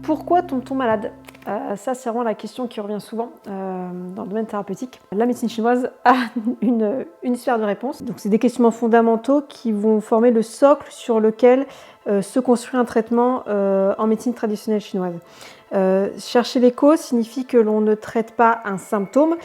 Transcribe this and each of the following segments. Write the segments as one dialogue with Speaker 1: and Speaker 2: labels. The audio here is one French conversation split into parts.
Speaker 1: Pourquoi tombe-t-on malade? Ça, c'est vraiment la question qui revient souvent dans le domaine thérapeutique. La médecine chinoise a une sphère de réponse. Donc, c'est des questionnements fondamentaux qui vont former le socle sur lequel se construit un traitement en médecine traditionnelle chinoise. Chercher les causes signifie que l'on ne traite pas un symptôme,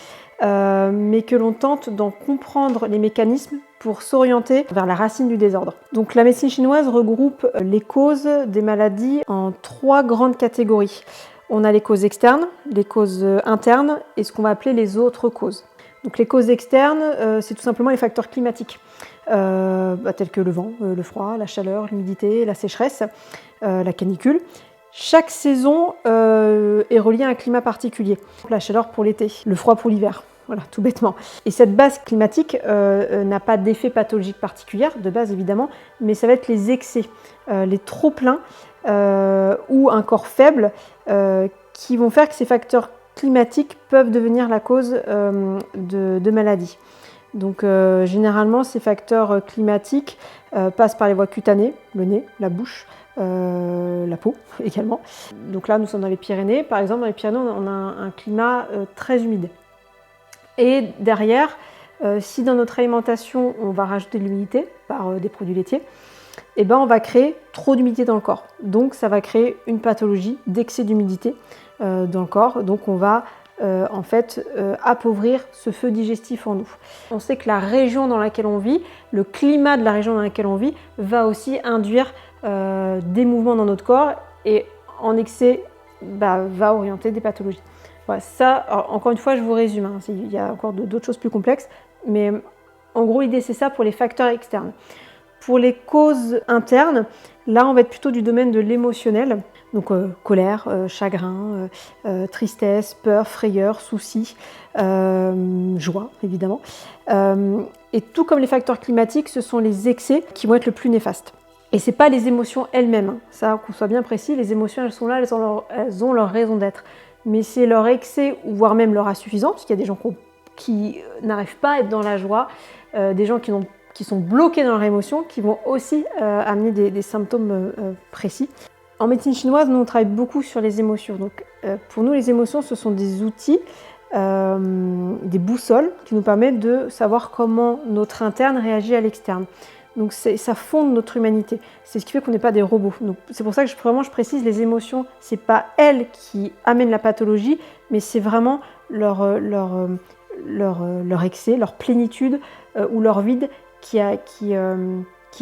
Speaker 1: mais que l'on tente d'en comprendre les mécanismes pour s'orienter vers la racine du désordre. Donc la médecine chinoise regroupe les causes des maladies en 3 grandes catégories. On a les causes externes, les causes internes et ce qu'on va appeler les autres causes. Donc les causes externes, c'est tout simplement les facteurs climatiques, tels que le vent, le froid, la chaleur, l'humidité, la sécheresse, la canicule. Chaque saison est reliée à un climat particulier. La chaleur pour l'été, le froid pour l'hiver. Voilà, tout bêtement. Et cette base climatique n'a pas d'effet pathologique particulier, de base évidemment, mais ça va être les excès, les trop-pleins ou un corps faible qui vont faire que ces facteurs climatiques peuvent devenir la cause de maladies. Donc généralement, ces facteurs climatiques passent par les voies cutanées, le nez, la bouche, la peau également. Donc là, nous sommes dans les Pyrénées. Par exemple, dans les Pyrénées, on a un climat très humide. Et derrière, si dans notre alimentation, on va rajouter de l'humidité par des produits laitiers, eh ben, on va créer trop d'humidité dans le corps. Donc ça va créer une pathologie d'excès d'humidité dans le corps. Donc on va appauvrir ce feu digestif en nous. On sait que la région dans laquelle on vit, le climat de la région dans laquelle on vit, va aussi induire des mouvements dans notre corps et en excès va orienter des pathologies. Voilà, ça, alors, encore une fois, je vous résume, hein, il y a encore d'autres choses plus complexes, mais en gros, l'idée c'est ça pour les facteurs externes. Pour les causes internes, là, on va être plutôt du domaine de l'émotionnel, donc colère, chagrin, tristesse, peur, frayeur, souci, joie, évidemment. Et tout comme les facteurs climatiques, ce sont les excès qui vont être le plus néfastes. Et ce n'est pas les émotions elles-mêmes, hein. Ça, qu'on soit bien précis, les émotions, elles sont là, elles ont leur raison d'être. Mais c'est leur excès, ou voire même leur insuffisance, parce qu'il y a des gens qui n'arrivent pas à être dans la joie, des gens qui sont bloqués dans leur émotion, qui vont aussi amener des symptômes précis. En médecine chinoise, nous, on travaille beaucoup sur les émotions. Donc, pour nous, les émotions, ce sont des outils, des boussoles qui nous permettent de savoir comment notre interne réagit à l'externe. Donc ça fonde notre humanité. C'est ce qui fait qu'on n'est pas des robots. Donc, c'est pour ça que je précise, les émotions, c'est pas elles qui amènent la pathologie, mais c'est vraiment leur excès, leur plénitude ou leur vide qui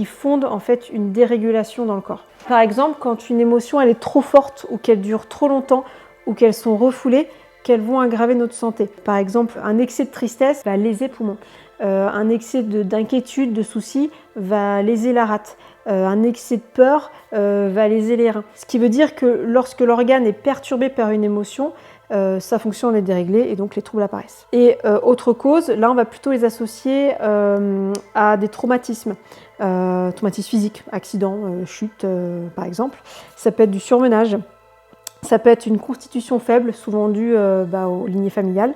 Speaker 1: fondent en fait une dérégulation dans le corps. Par exemple, quand une émotion elle est trop forte ou qu'elle dure trop longtemps ou qu'elles sont refoulées, qu'elles vont aggraver notre santé. Par exemple, un excès de tristesse va léser les poumons. Un excès d'inquiétude, de soucis va léser la rate. Un excès de peur va léser les reins. Ce qui veut dire que lorsque l'organe est perturbé par une émotion, sa fonction est déréglée et donc les troubles apparaissent. Et autre cause, là on va plutôt les associer à des traumatismes. Traumatismes physiques, accidents, chutes par exemple. Ça peut être du surmenage. Ça peut être une constitution faible, souvent due aux lignées familiales.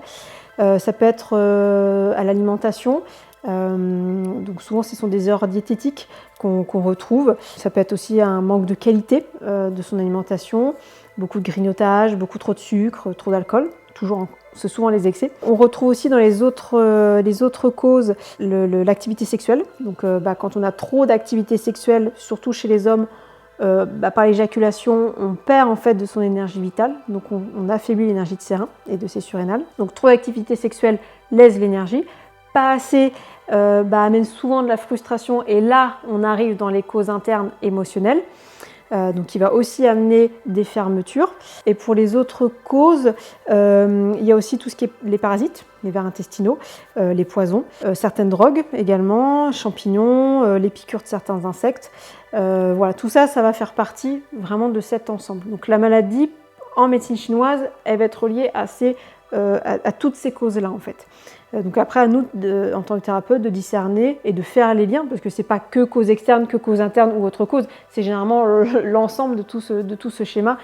Speaker 1: Ça peut être à l'alimentation, donc souvent ce sont des erreurs diététiques qu'on retrouve. Ça peut être aussi un manque de qualité de son alimentation, beaucoup de grignotage, beaucoup trop de sucre, trop d'alcool, c'est souvent les excès. On retrouve aussi dans les autres causes l'activité sexuelle. Donc quand on a trop d'activité sexuelle, surtout chez les hommes, par l'éjaculation, on perd en fait de son énergie vitale, donc on affaiblit l'énergie de ses reins et de ses surrénales. Donc trop d'activité sexuelle lèse l'énergie, pas assez amène souvent de la frustration et là on arrive dans les causes internes émotionnelles. Donc il va aussi amener des fermetures. Et pour les autres causes, il y a aussi tout ce qui est les parasites, les vers intestinaux, les poisons, certaines drogues également, champignons, les piqûres de certains insectes. Voilà, tout ça, ça va faire partie vraiment de cet ensemble. Donc la maladie, en médecine chinoise, elle va être reliée à ces à toutes ces causes-là en fait. Donc après, à nous, en tant que thérapeute, de discerner et de faire les liens, parce que c'est pas que cause externe, que cause interne ou autre cause, c'est généralement l'ensemble de tout ce schéma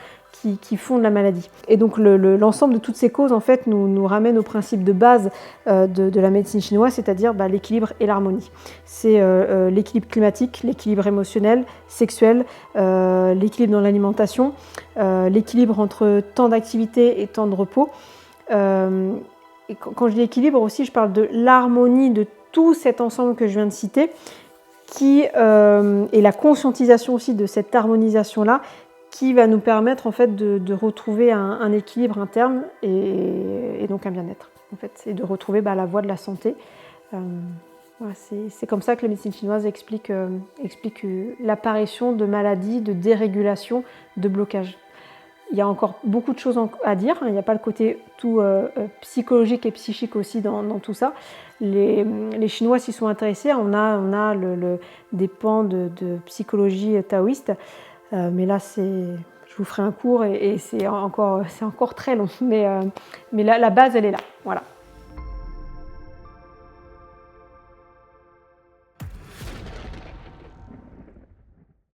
Speaker 1: qui fonde la maladie. Et donc l'ensemble de toutes ces causes en fait nous ramène au principe de base de la médecine chinoise, c'est-à-dire l'équilibre et l'harmonie. C'est l'équilibre climatique, l'équilibre émotionnel, sexuel, l'équilibre dans l'alimentation, l'équilibre entre temps d'activité et temps de repos. Et quand je dis équilibre aussi, je parle de l'harmonie de tout cet ensemble que je viens de citer, et la conscientisation aussi de cette harmonisation-là, qui va nous permettre en fait de retrouver un équilibre interne et donc un bien-être. En fait, et de retrouver la voie de la santé. Voilà, c'est comme ça que la médecine chinoise explique l'apparition de maladies, de dérégulation, de blocage. Il y a encore beaucoup de choses à dire, il n'y a pas le côté tout psychologique et psychique aussi dans tout ça. Les Chinois s'y sont intéressés, on a des pans de psychologie taoïste, mais là je vous ferai un cours et c'est encore très long, mais la base elle est là, voilà.